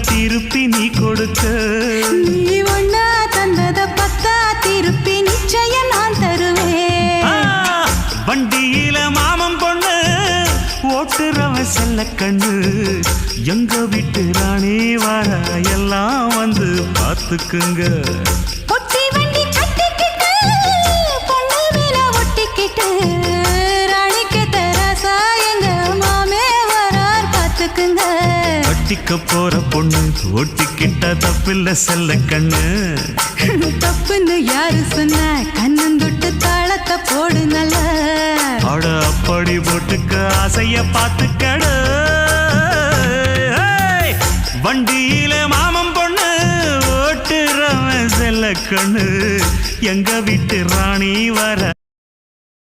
திருப்பி நீ கொடுக்க நீ ஒண்ணா தந்தத பத்தா திருப்பி நிச்சயம் நான் தருவேன் வண்டியில மாமன் பொண்ணு ஓட்டுறவன் செல்ல கண்ணு எங்க வீட்டு ராணி வர எல்லாம் வந்து பார்த்துக்குங்க பொட்டி வண்டி கட்டிக்கிட்டு பொண்ணு மேல ஒட்டிக்கிட்டு ராணிக்கு தராசா எங்க மாமே வரார் பார்த்துக்குங்க ஒட்டிக்க போற பொண்ணு ஒட்டிக்கிட்ட தப்பில்ல செல்ல கண்ணு தப்புன்னு யாரு சொன்ன கண்ணந்தொட்டு தாளத்தை போடு நல்ல அட அப்படி போட்டுக்க ஆசைய பார்த்துக்கட வண்டியில மாமன் பொண்ணு ஓட்டுறவன் செல்ல கண்ணு எங்க வீட்டு